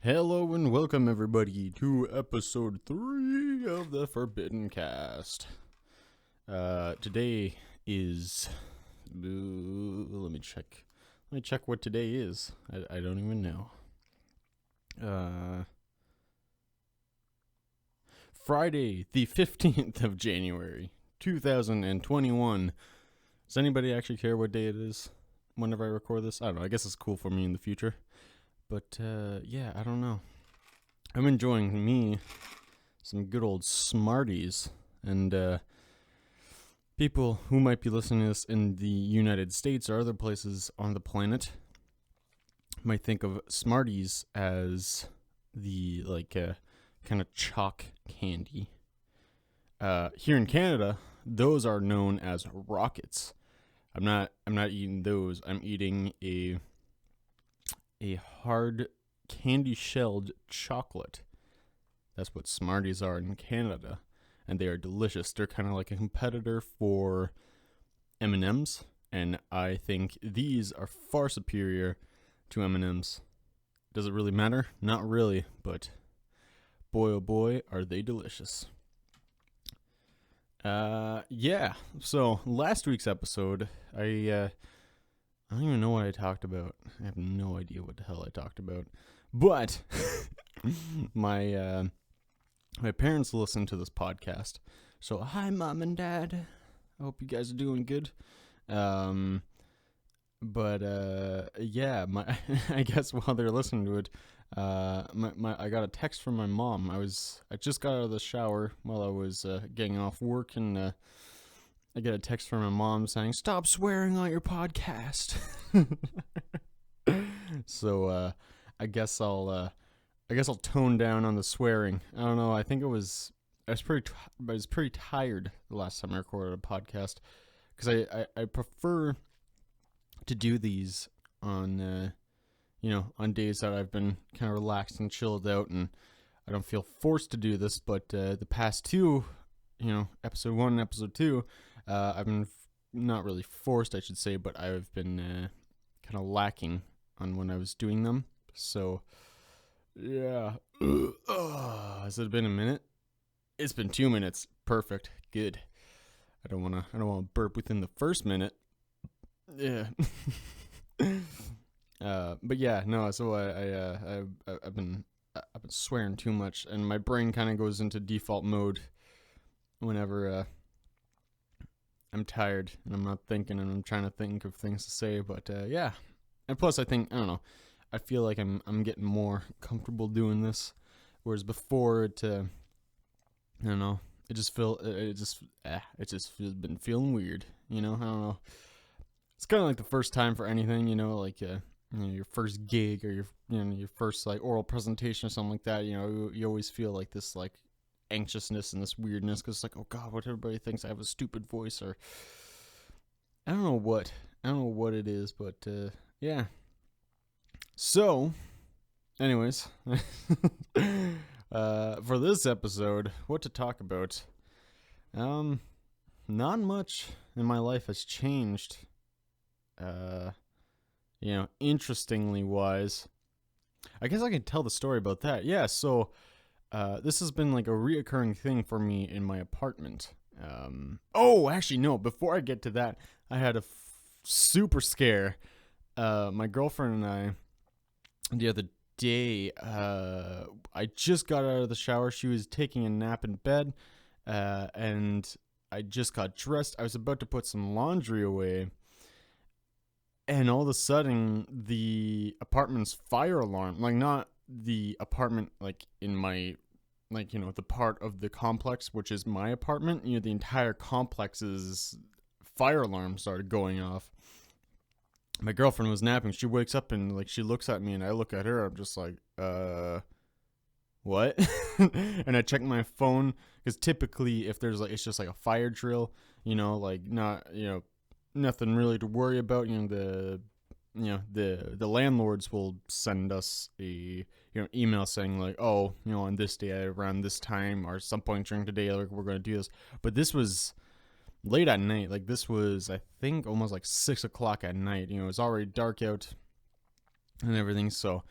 Hello and welcome everybody to episode 3 of the ForbiddenCast. Today is... let me check what today is. I don't even know. Friday, the 15th of January, 2021. Does anybody actually care what day it is whenever I record this? I don't know, I guess it's cool for me in the future. But, yeah, I don't know. I'm enjoying some good old Smarties. And, people who might be listening to this in the United States or other places on the planet might think of Smarties as the, kind of chalk candy. Here in Canada, those are known as Rockets. I'm not eating those. I'm eating a hard candy-shelled chocolate. That's what Smarties are in Canada, and they are delicious. They're kind of like a competitor for M&Ms, and I think these are far superior to M&Ms. Does it really matter? Not really, but boy oh boy, are they delicious. Yeah, so last week's episode, I don't even know what I talked about. I have no idea what the hell I talked about. But my parents listen to this podcast. So hi, Mom and Dad. I hope you guys are doing good. Yeah, I guess while they're listening to it, I got a text from my mom. I just got out of the shower while I was getting off work, and I get a text from my mom saying, "Stop swearing on your podcast." So I guess I'll tone down on the swearing. I don't know. I was pretty tired the last time I recorded a podcast, because I prefer to do these on on days that I've been kind of relaxed and chilled out, and I don't feel forced to do this. But the past two, episode 1 and episode 2. I've been not really forced, I should say, but I've been kind of lacking on when I was doing them. So, yeah. Has it been a minute? It's been 2 minutes. Perfect. Good. I don't want to burp within the first minute. Yeah. But yeah, no. So I've been swearing too much, and my brain kind of goes into default mode whenever I'm tired and I'm not thinking, and I'm trying to think of things to say. But yeah, and plus I don't know, I feel like I'm getting more comfortable doing this, whereas before it I don't know, it just been feeling weird. I don't know. It's kind of like the first time for anything, your first gig, or your first like oral presentation or something like that. You always feel like this like anxiousness and this weirdness, because it's like, oh god, what everybody thinks I have a stupid voice, or I don't know what it is, but yeah. So anyways, for this episode, what to talk about? Not much in my life has changed, interestingly wise. I guess I can tell the story about that. Yeah, so this has been like a reoccurring thing for me in my apartment. Actually, no, before I get to that, I had a super scare. My girlfriend and I, the other day, I just got out of the shower. She was taking a nap in bed, and I just got dressed. I was about to put some laundry away, and all of a sudden, the apartment's fire alarm, like not the apartment, like in my, the part of the complex, which is my apartment, the entire complex's fire alarm started going off. My girlfriend was napping. She wakes up and like she looks at me, and I look at her. I'm just like, what? And I check my phone, because typically if there's like, it's just like a fire drill, nothing really to worry about. The landlords will send us a email saying like, oh, on this day around this time or some point during the day, like, we're going to do this. But this was late at night. Like, this was, I think, almost like 6 o'clock at night. It was already dark out and everything. So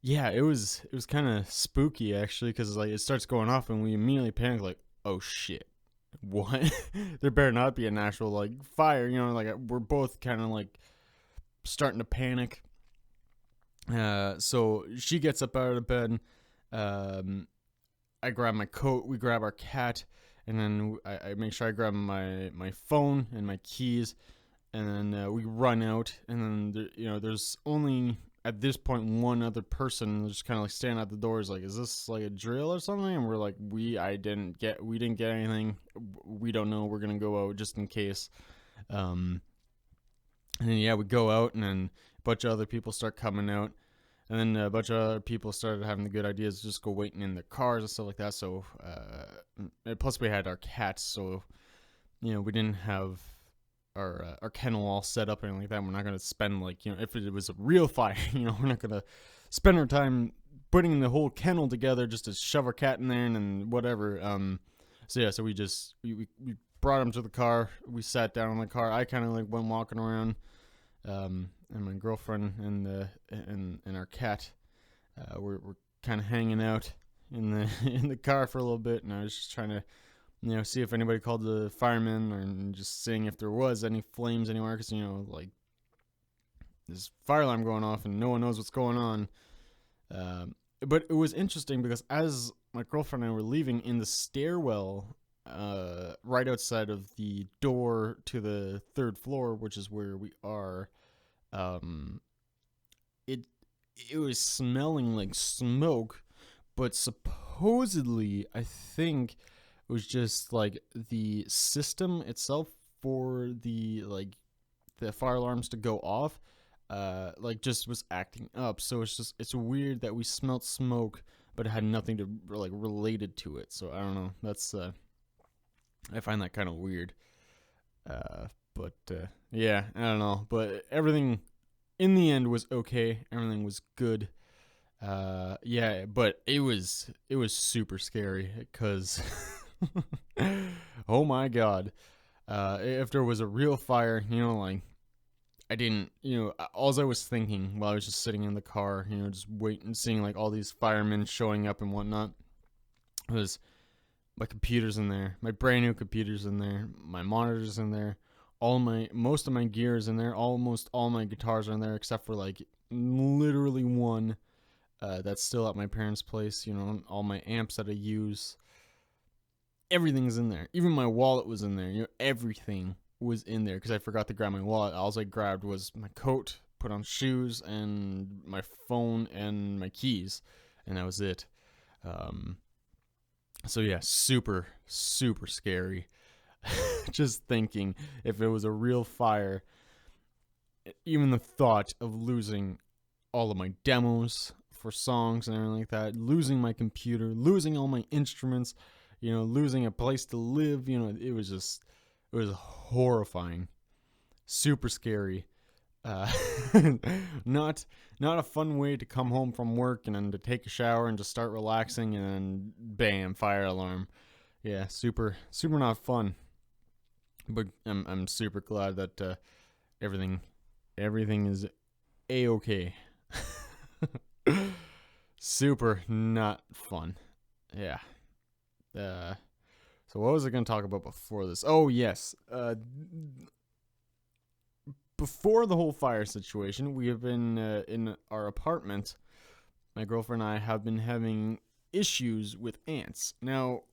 Yeah, it was kind of spooky actually, because like it starts going off and we immediately panic like, oh shit, what? There better not be an actual like fire, like we're both kind of like starting to panic. So she gets up out of bed. Um, I grab my coat. We grab our cat, and then I make sure I grab my phone and my keys, and then we run out. And then there's only at this point one other person just kind of like standing at the doors, like, is this like a drill or something? And we're like, we didn't get anything. We don't know. We're gonna go out just in case. Um, and then yeah, we go out, and then a bunch of other people start coming out. And then a bunch of other people started having the good ideas to just go waiting in their cars and stuff like that. So, plus we had our cats, so we didn't have our kennel all set up or anything like that. We're not gonna spend like if it was a real fire, we're not gonna spend our time putting the whole kennel together just to shove our cat in there and then whatever. So yeah, so we brought him to the car. We sat down in the car. I kind of like went walking around. And my girlfriend and our cat were kind of hanging out in the in the car for a little bit, and I was just trying to see if anybody called the firemen, or just seeing if there was any flames anywhere, because like there's fire alarm going off and no one knows what's going on. But it was interesting because as my girlfriend and I were leaving in the stairwell, right outside of the door to the third floor, which is where we are, it it was smelling like smoke, but supposedly I think it was just like the system itself for the fire alarms to go off, like just was acting up. So it's weird that we smelt smoke, but it had nothing to like related to it. So I don't know. That's I find that kind of weird. But yeah, I don't know. But everything in the end was okay. Everything was good. Yeah, but it was super scary because oh my god. If there was a real fire, like I didn't, all I was thinking while I was just sitting in the car, just waiting, seeing like all these firemen showing up and whatnot, was my computer's in there, my brand new computer's in there, my monitor's in there, most of my gear is in there, almost all my guitars are in there except for like literally one that's still at my parents' place. All my amps that I use, everything's in there. Even my wallet was in there. Everything was in there because I forgot to grab my wallet. All I grabbed was my coat, put on shoes, and my phone and my keys, and that was it. So yeah, super, super scary. Just thinking if it was a real fire, even the thought of losing all of my demos for songs and everything like that, losing my computer, losing all my instruments, losing a place to live, it was horrifying, super scary. Uh, not not a fun way to come home from work and then to take a shower and just start relaxing, and then bam, fire alarm. Yeah, super super not fun. But I'm super glad that everything is a-okay. Super not fun. Yeah. So what was I going to talk about before this? Oh yes. Before the whole fire situation, we have been in our apartment. My girlfriend and I have been having issues with ants. Now,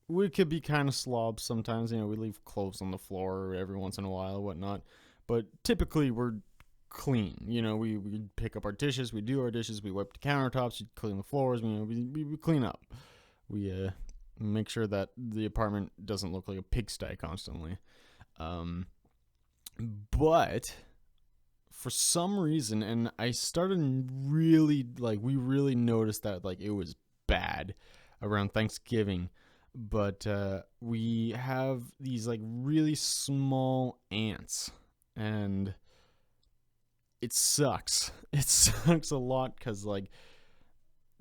we could be kind of slobs sometimes. We leave clothes on the floor every once in a while, whatnot. But typically, we're clean. We pick up our dishes, we do our dishes, we wipe the countertops, we clean the floors. We clean up. We make sure that the apartment doesn't look like a pigsty constantly. But for some reason, and I started really we really noticed that like it was bad around Thanksgiving. But we have these like really small ants, and it sucks. It sucks a lot because like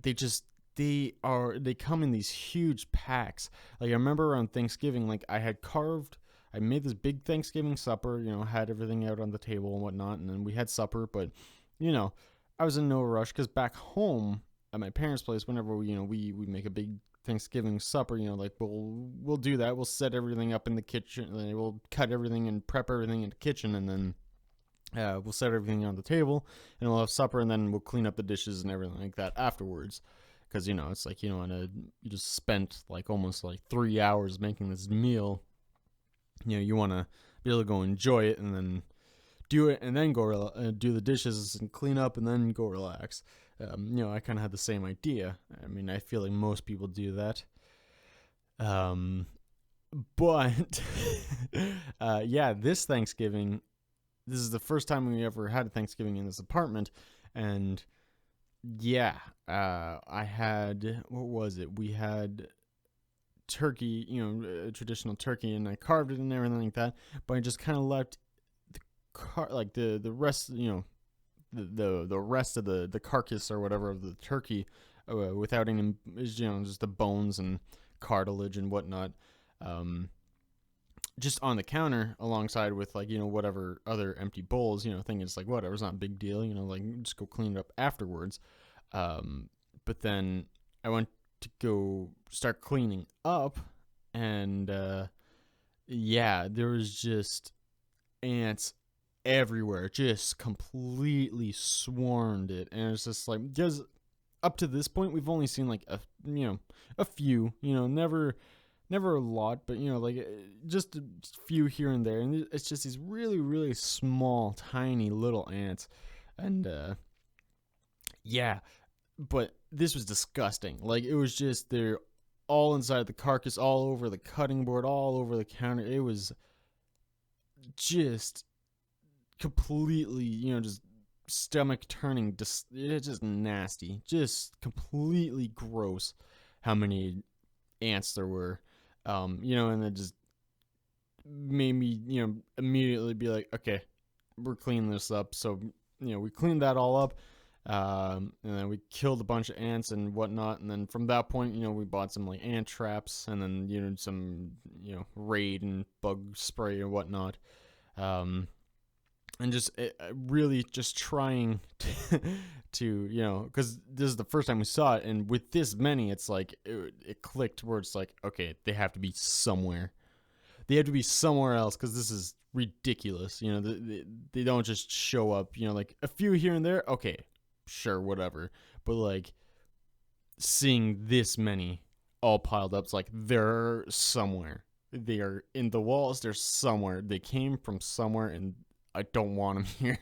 they come in these huge packs. Like I remember around Thanksgiving, like I made this big Thanksgiving supper, had everything out on the table and whatnot, and then we had supper. But I was in no rush because back home at my parents' place, whenever we make a big Thanksgiving supper, like we'll do that. We'll set everything up in the kitchen. We'll cut everything and prep everything in the kitchen, and then we'll set everything on the table, and we'll have supper, and then we'll clean up the dishes and everything like that afterwards. Because it's like you just spent like almost like 3 hours making this meal. You want to be able to go enjoy it, and then do it, and then go do the dishes and clean up, and then go relax. I kind of had the same idea. I mean, I feel like most people do that. But yeah, this Thanksgiving, this is the first time we ever had a Thanksgiving in this apartment, and yeah, I had, what was it? We had turkey, a traditional turkey, and I carved it and everything like that. But I just kind of left the rest, the rest of the carcass or whatever of the turkey, without any, just the bones and cartilage and whatnot, just on the counter alongside with whatever other empty bowls, thinking it's like whatever, it's not a big deal, just go clean it up afterwards. But then I went to go start cleaning up, and yeah, there was just ants everywhere, just completely swarmed it. And it's just like, because up to this point we've only seen like a few, never a lot, but just a few here and there, and it's just these really, really small, tiny little ants. And yeah, but this was disgusting. Like, it was just, they're all inside the carcass, all over the cutting board, all over the counter. It was just completely, just stomach turning, it's just nasty, just completely gross how many ants there were. And it just made me, immediately be like, okay, we're cleaning this up. So, we cleaned that all up. And then we killed a bunch of ants and whatnot, and then from that point, we bought some like ant traps, and then some Raid and bug spray and whatnot, and just really just trying to because this is the first time we saw it, and with this many, it's like it clicked where it's like, okay, they have to be somewhere. They have to be somewhere else, because this is ridiculous. They don't just show up. Like a few here and there. Okay, sure, whatever. But like seeing this many all piled up, it's like they're somewhere. They are in the walls. They're somewhere. They came from somewhere, and I don't want them here.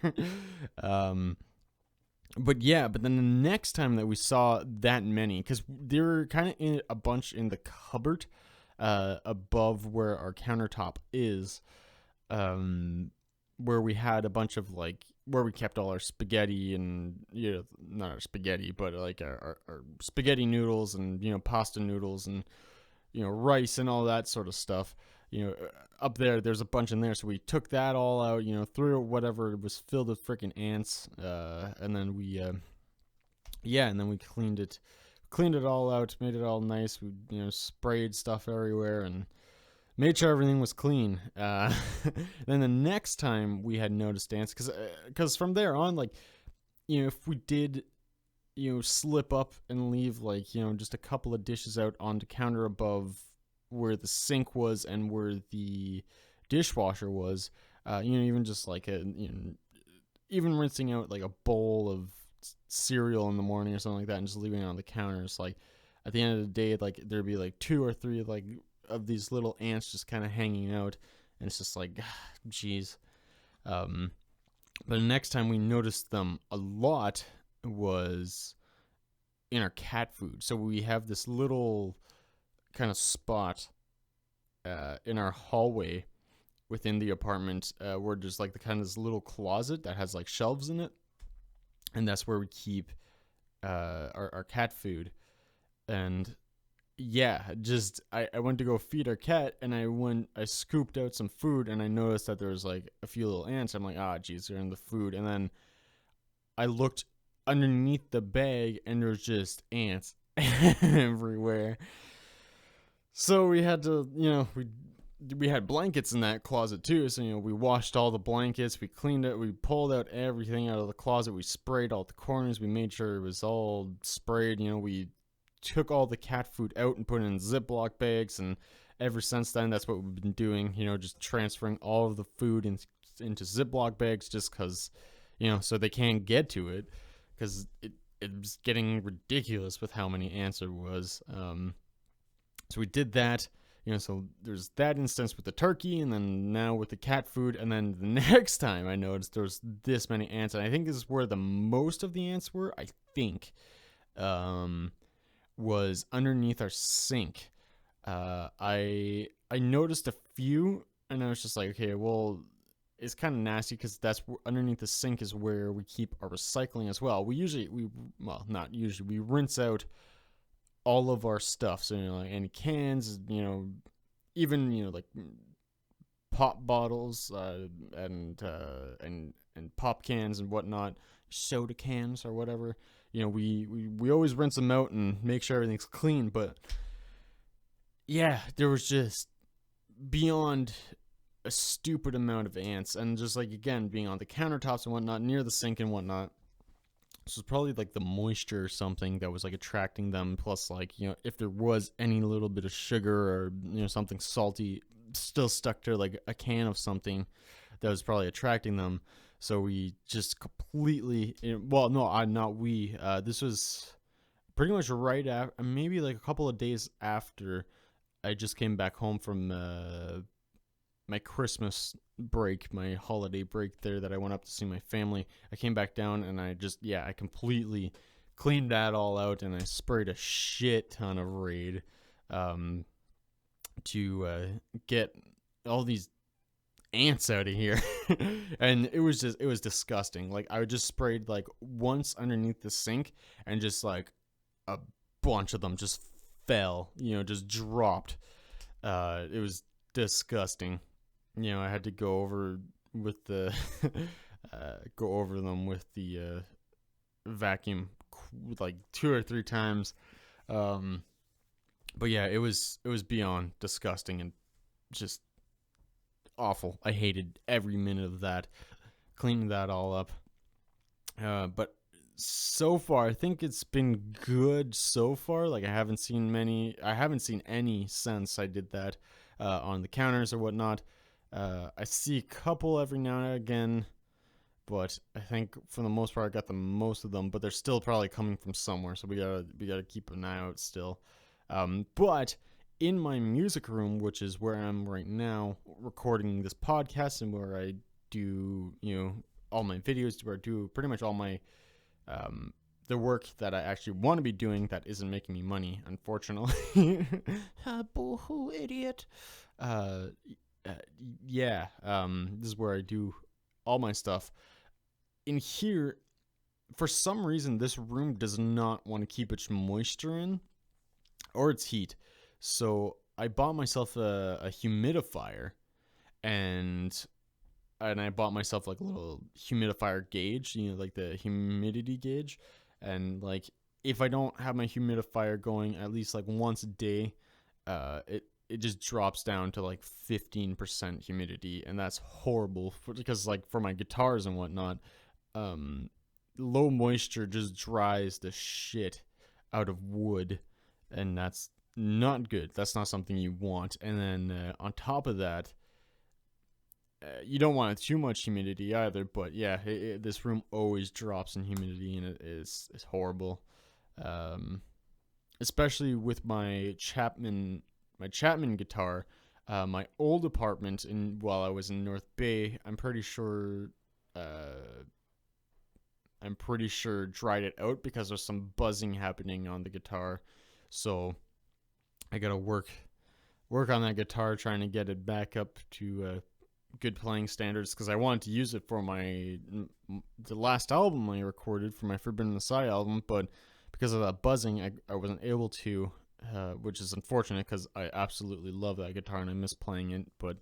But then the next time that we saw that many, because they were kind of in a bunch in the cupboard above where our countertop is, where we had a bunch of like, where we kept all our spaghetti and, not our spaghetti, but like our spaghetti noodles and, pasta noodles and, rice and all that sort of stuff. Up there's a bunch in there. So we took that all out, threw whatever was filled with freaking ants. And then we, and then we cleaned it all out, made it all nice. We, sprayed stuff everywhere and made sure everything was clean. Then the next time we had noticed ants, because from there on, like, if we did, slip up and leave like, just a couple of dishes out on the counter above where the sink was and where the dishwasher was, even just like even rinsing out like a bowl of cereal in the morning or something like that and just leaving it on the counter, it's like at the end of the day, like there'd be like 2 or 3 like of these little ants just kind of hanging out, and it's just like, jeez. But the next time we noticed them a lot was in our cat food. So we have this little kind of spot in our hallway within the apartment, where there's like the kind of this little closet that has like shelves in it, and that's where we keep our cat food. And yeah, just I went to go feed our cat, and I scooped out some food, and I noticed that there was like a few little ants. I'm like, geez, they're in the food. And then I looked underneath the bag, and there's just ants everywhere. So we had to, we we had blankets in that closet too. So, we washed all the blankets, we cleaned it, we pulled out everything out of the closet, we sprayed all the corners, we made sure it was all sprayed. We took all the cat food out and put it in Ziploc bags. And ever since then, that's what we've been doing, just transferring all of the food into Ziploc bags just because, so they can't get to it because it was getting ridiculous with how many ants there was. So we did that. So there's that instance with the turkey, and then now with the cat food, and then the next time I noticed there was this many ants, and I think this is where the most of the ants were. I think, was underneath our sink. I noticed a few, and I was just like, okay, well, it's kind of nasty because that's underneath the sink is where we keep our recycling as well. Not usually, we rinse out all of our stuff. So, like any cans, even, like pop bottles, and pop cans and whatnot, soda cans or whatever. We always rinse them out and make sure everything's clean. But yeah, there was just beyond a stupid amount of ants, and just like, again, being on the countertops and whatnot, near the sink and whatnot. This was probably like the moisture or something that was like attracting them. Plus, like, if there was any little bit of sugar or, something salty still stuck to like a can of something, that was probably attracting them. So we just completely, well, no, not we. This was pretty much right after, maybe like a couple of days after I just came back home from my Christmas break, my holiday break there that I went up to see my family. I came back down and I completely cleaned that all out, and I sprayed a shit ton of Raid to get all these ants out of here. And it was disgusting. Like, I just sprayed like once underneath the sink, and just like a bunch of them just fell, just dropped. It was disgusting. I had to go over with the go over them with the vacuum like 2 or 3 times. But yeah, it was beyond disgusting and just awful. I hated every minute of that, cleaning that all up. But so far, I think it's been good so far. Like, I haven't seen any since I did that on the counters or whatnot. I see a couple every now and again, but I think for the most part I got the most of them. But they're still probably coming from somewhere, so we gotta keep an eye out still. But in my music room, which is where I'm right now recording this podcast, and where I do all my videos, where I do pretty much all my the work that I actually want to be doing that isn't making me money, unfortunately. Boo-hoo, idiot. Yeah, this is where I do all my stuff. In here, for some reason, this room does not want to keep its moisture in, or its heat. So I bought myself a humidifier, and I bought myself like a little humidifier gauge, like the humidity gauge. And like, if I don't have my humidifier going at least like once a day, it just drops down to like 15% humidity, and that's horrible because like for my guitars and whatnot, low moisture just dries the shit out of wood, and that's not good. That's not something you want. And then on top of that, you don't want too much humidity either. But yeah, this room always drops in humidity, and it's horrible. Especially with my Chapman guitar. My old apartment while I was in North Bay, I'm pretty sure dried it out because there's some buzzing happening on the guitar. So I gotta work on that guitar, trying to get it back up to good playing standards, because I wanted to use it for the last album I recorded for my Forbidden Messiah album, but because of that buzzing, I wasn't able to, which is unfortunate because I absolutely love that guitar and I miss playing it, but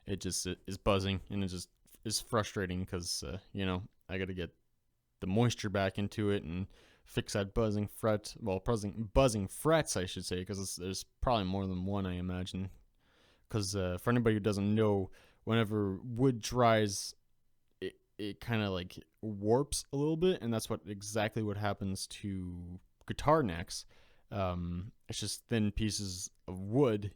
it is buzzing, and it just is frustrating because, I got to get the moisture back into it and fix that buzzing frets, I should say, because there's probably more than one, I imagine, because for anybody who doesn't know, whenever wood dries, it kind of like warps a little bit, and that's exactly what happens to guitar necks. It's just thin pieces of wood.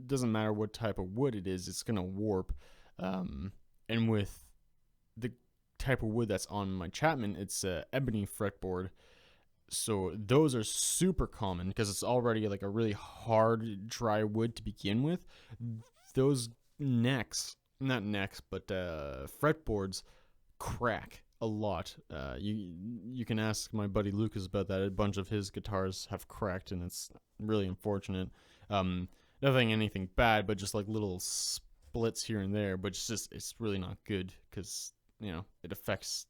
Doesn't matter what type of wood it is, it's gonna warp. And with the type of wood that's on my Chapman, it's ebony fretboard. So those are super common because it's already like a really hard, dry wood to begin with. Those necks, not necks, but fretboards crack a lot. You can ask my buddy Lucas about that. A bunch of his guitars have cracked, and it's really unfortunate. Nothing anything bad, but just like little splits here and there. But it's really not good because it affects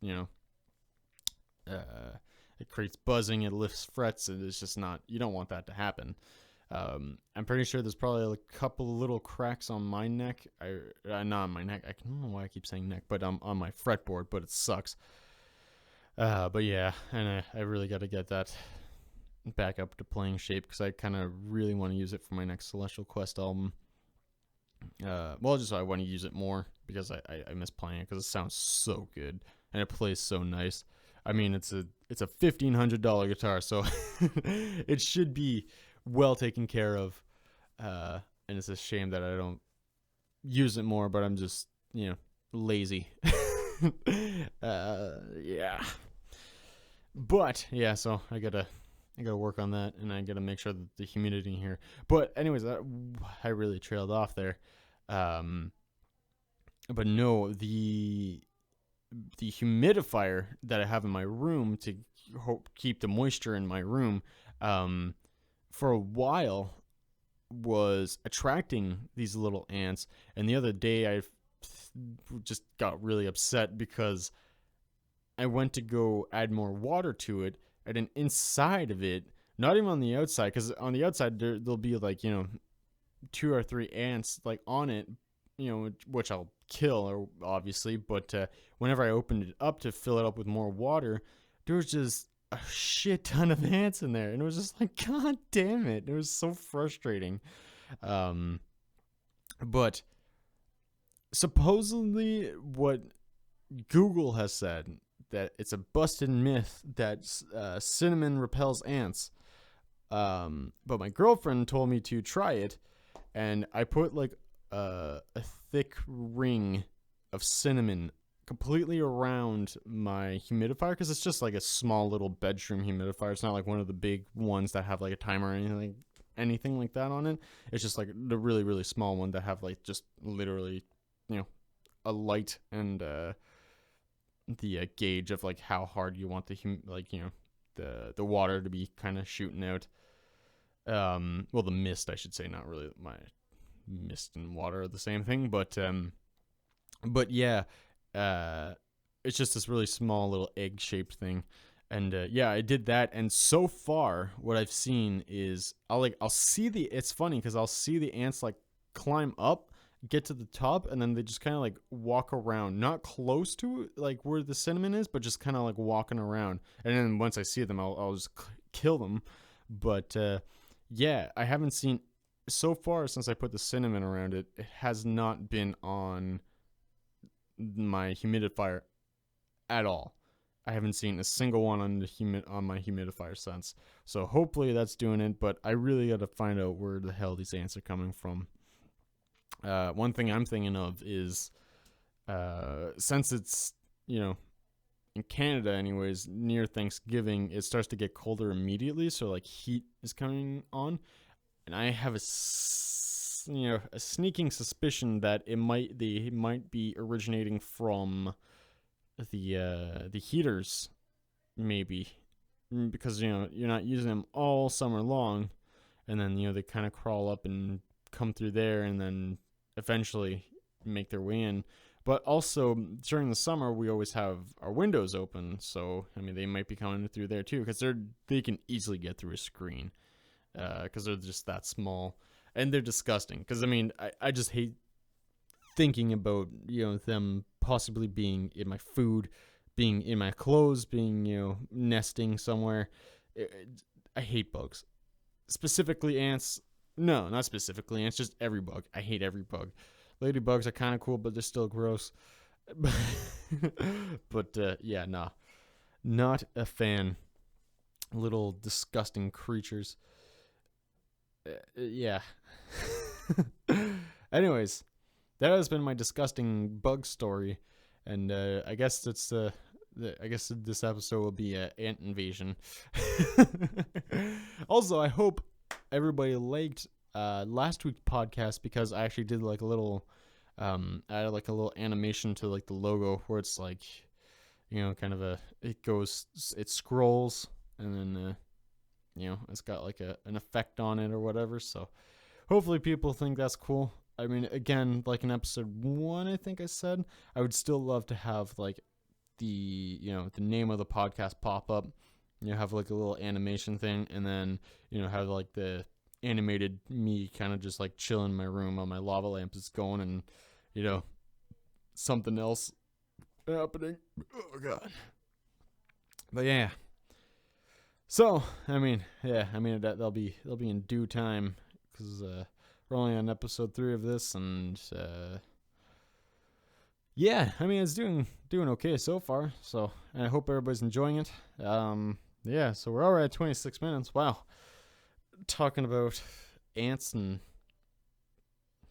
it creates buzzing, it lifts frets, and it's just not. You don't want that to happen. I'm pretty sure there's probably a couple of little cracks on my neck. Not on my neck. I don't know why I keep saying neck, but on my fretboard. But it sucks. But yeah, and I really got to get that back up to playing shape because I kind of really want to use it for my next Celestial Quest album. Just I want to use it more because I miss playing it because it sounds so good and it plays so nice. I mean, it's a $1,500 guitar, so it should be well taken care of. And it's a shame that I don't use it more, but I'm just lazy. Yeah. But yeah, so I gotta work on that, and I gotta make sure that the humidity in here. But anyways, I really trailed off there. But no, the humidifier that I have in my room to keep the moisture in my room, for a while was attracting these little ants. And the other day I just got really upset because I went to go add more water to it, and then inside of it, not even on the outside, because on the outside there'll be like 2 or 3 ants like on it, which I'll kill, obviously. But whenever I opened it up to fill it up with more water, there was just a shit ton of ants in there, and it was just like, god damn it, it was so frustrating. But supposedly what Google has said, that it's a busted myth that cinnamon repels ants. But my girlfriend told me to try it, and I put like a thick ring of cinnamon completely around my humidifier, because it's just like a small little bedroom humidifier. It's not like one of the big ones that have like a timer or anything like that on it. It's just like the really, really small one that have like just literally a light and the gauge of like how hard you want the water to be kind of shooting out. Well, the mist, I should say, not really. My mist and water are the same thing, but yeah, it's just this really small little egg-shaped thing. And yeah, I did that, and so far what I've seen is I'll see it's funny because I'll see the ants like climb up, get to the top, and then they just kind of like walk around, not close to like where the cinnamon is, but just kind of like walking around. And then once I see them, I'll just kill them. But yeah, I haven't seen so far since I put the cinnamon around it. It has not been on my humidifier at all. I haven't seen a single one on my humidifier since. So hopefully that's doing it. But I really got to find out where the hell these ants are coming from. One thing I'm thinking of is, since it's, in Canada anyways, near Thanksgiving, it starts to get colder immediately. So like heat is coming on, and I have a sneaking suspicion that they might be originating from the heaters, maybe, because you're not using them all summer long, and then they kind of crawl up and come through there, and then eventually make their way in. But also during the summer, we always have our windows open, so I mean they might be coming through there too, because they can easily get through a screen, because they're just that small, and they're disgusting. Because I mean I just hate thinking about them possibly being in my food, being in my clothes, being nesting somewhere. I hate bugs, specifically ants. No, not specifically. It's just every bug. I hate every bug. Ladybugs are kind of cool, but they're still gross. But yeah, nah, not a fan. Little disgusting creatures. Yeah. Anyways, that has been my disgusting bug story, and I guess I guess this episode will be an ant invasion. Also, I hope everybody liked last week's podcast because I actually did like a little, I had like a little animation to like the logo where it's like, kind of it scrolls and then it's got like an effect on it or whatever. So hopefully people think that's cool. I mean, again, like in episode 1, I think I said, I would still love to have like the name of the podcast pop up, have like a little animation thing, and then, have like the animated me kind of just like chill in my room while my lava lamp is going and, something else happening. Oh, God. But yeah. So, I mean, they'll be in due time because we're only on episode 3 of this, and yeah, I mean, it's doing okay so far. So, and I hope everybody's enjoying it. Yeah, so we're already at 26 minutes. Wow, talking about ants and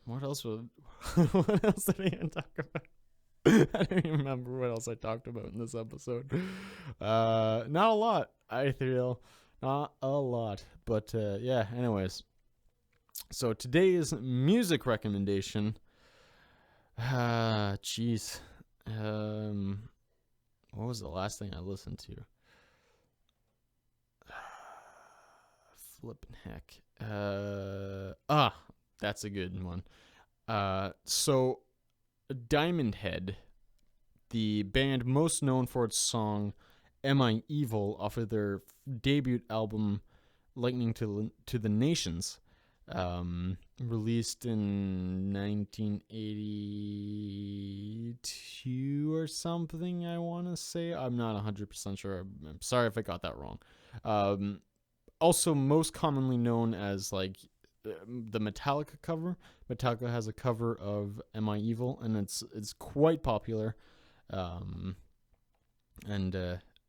what else what else did I even talk about? I don't even remember what else I talked about in this episode. Not a lot, I feel. Not a lot. But yeah, anyways. So today's music recommendation. Jeez. What was the last thing I listened to? Flippin' heck. That's a good one. So Diamond Head, the band most known for its song Am I Evil off of their debut album Lightning to the Nations, released in 1982 or something, I want to say. I'm not 100% sure. I'm sorry if I got that wrong. Also most commonly known as like the Metallica cover. Metallica has a cover of Am I Evil, and it's quite popular.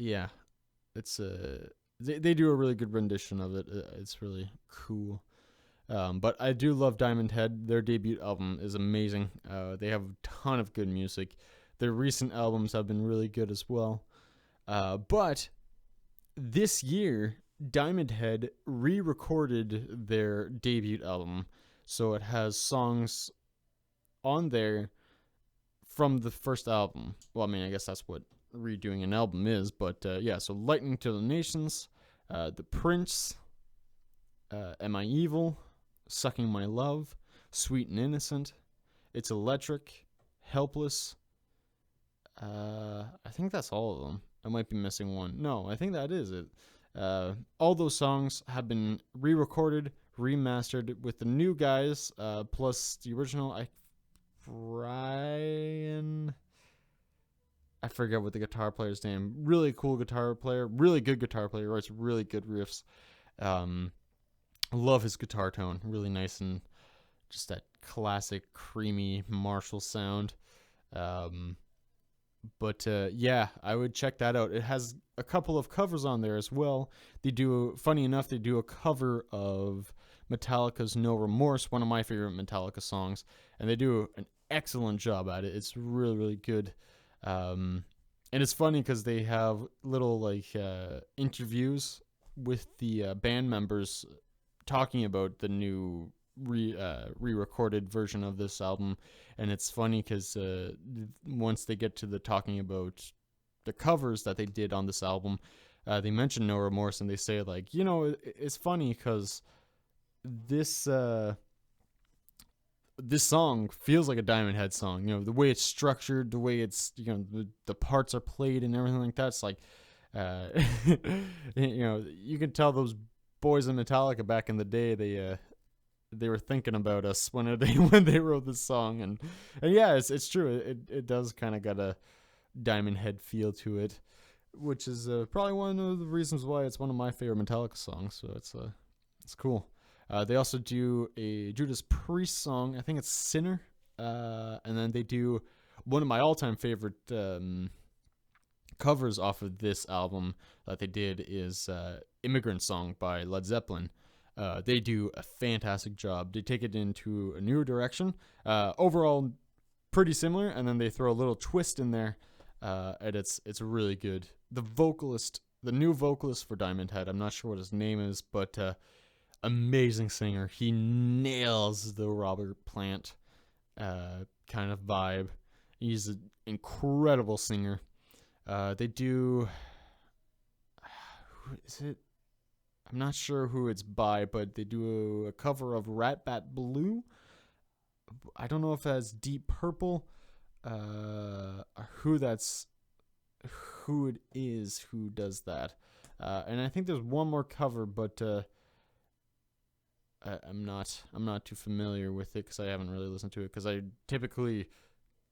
Yeah, it's they do a really good rendition of it. It's really cool. But I do love Diamond Head. Their debut album is amazing. They have a ton of good music. Their recent albums have been really good as well. But this year, Diamond Head re-recorded their debut album, so it has songs on there from the first album. Well, I mean, I guess that's what redoing an album is, but yeah, so Lightning to the Nations, The Prince, Am I Evil, Sucking My Love, Sweet and Innocent, It's Electric, Helpless. I think that's all of them. I might be missing one. No, I think that is it. All those songs have been re-recorded, remastered with the new guys, plus the original. I forget what the guitar player's name. Really cool guitar player, really good guitar player, writes really good riffs. Love his guitar tone, really nice and just that classic creamy Marshall sound. But yeah, I would check that out. It has a couple of covers on there as well. Funny enough, they do a cover of Metallica's No Remorse, one of my favorite Metallica songs, and they do an excellent job at it. It's really, really good. And it's funny because they have little like interviews with the band members talking about the new re-recorded version of this album, and it's funny because once they get to the talking about the covers that they did on this album, they mention No Remorse, and they say like, it's funny because this song feels like a Diamond Head song. The way it's structured, the way it's the parts are played and everything like that. It's like you can tell those boys in Metallica back in the day, they were thinking about us when they wrote this song, and yeah, it's true. It does kind of got a Diamond Head feel to it, which is probably one of the reasons why it's one of my favorite Metallica songs. So it's cool. They also do a Judas Priest song. I think it's Sinner. And then they do one of my all-time favorite covers off of this album that they did is Immigrant Song by Led Zeppelin. They do a fantastic job. They take it into a newer direction. Overall, pretty similar, and then they throw a little twist in there, and it's really good. The new vocalist for Diamond Head, I'm not sure what his name is, but amazing singer. He nails the Robert Plant kind of vibe. He's an incredible singer. They do. Who is it? I'm not sure who it's by, but they do a cover of Rat Bat Blue. I don't know if that's Deep Purple. Who it is who does that. And I think there's one more cover, but I'm not too familiar with it because I haven't really listened to it, because I typically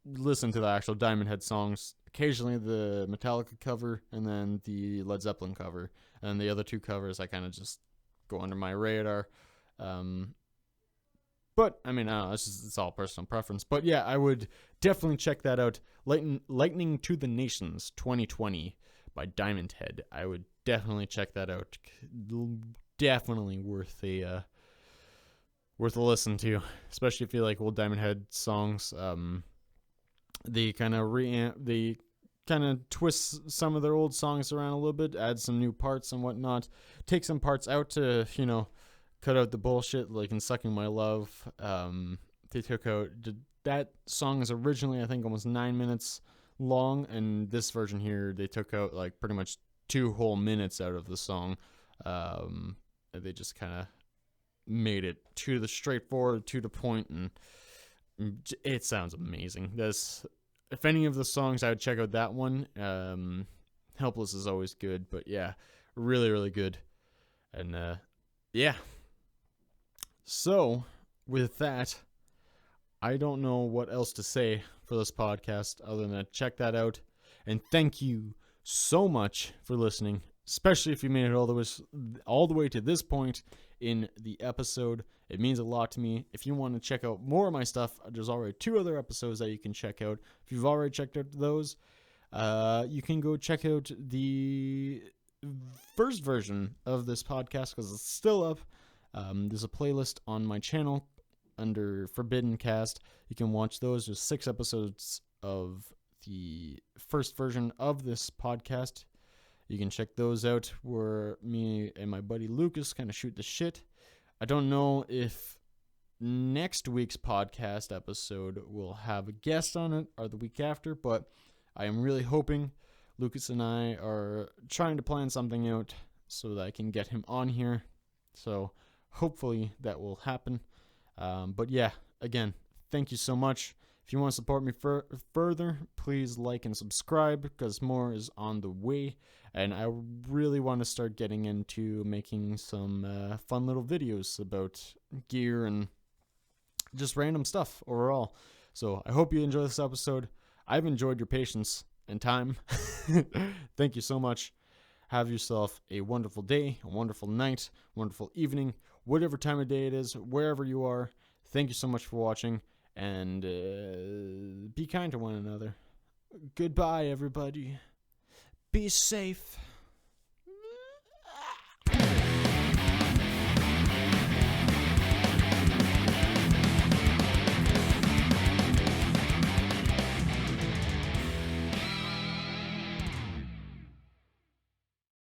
listen to the actual Diamond Head songs, occasionally the Metallica cover and then the Led Zeppelin cover, and the other two covers I kind of just go under my radar. But I mean, I don't know, it's all personal preference. But yeah, I would definitely check that out. Lightning to the Nations 2020 by Diamond Head. I would definitely check that out. Definitely worth a listen to, especially if you like old Diamond Head songs. They kind of twist some of their old songs around a little bit, add some new parts and whatnot, take some parts out to, cut out the bullshit, like in Sucking My Love. They took out, that song is originally, I think, almost 9 minutes long, and this version here, they took out like pretty much 2 whole minutes out of the song. They just kind of made it to the straightforward, to the point, and it sounds amazing. If any of the songs, I would check out that one. Helpless is always good, but yeah, really, really good. And yeah. So with that, I don't know what else to say for this podcast other than check that out. And thank you so much for listening, especially if you made it all the way to this point in the episode. It means a lot to me. If you want to check out more of my stuff, there's already 2 other episodes that you can check out. If you've already checked out those, you can go check out the first version of this podcast because it's still up. There's a playlist on my channel under ForbiddenCast. You can watch those. There's 6 episodes of the first version of this podcast. You can check those out where me and my buddy Lucas kind of shoot the shit. I don't know if next week's podcast episode will have a guest on it or the week after, but I am really hoping. Lucas and I are trying to plan something out so that I can get him on here. So hopefully that will happen. But yeah, again, thank you so much. If you want to support me further, please like and subscribe because more is on the way. And I really want to start getting into making some fun little videos about gear and just random stuff overall. So I hope you enjoy this episode. I've enjoyed your patience and time. Thank you so much. Have yourself a wonderful day, a wonderful night, wonderful evening, whatever time of day it is, wherever you are. Thank you so much for watching, and be kind to one another. Goodbye, everybody. Be safe.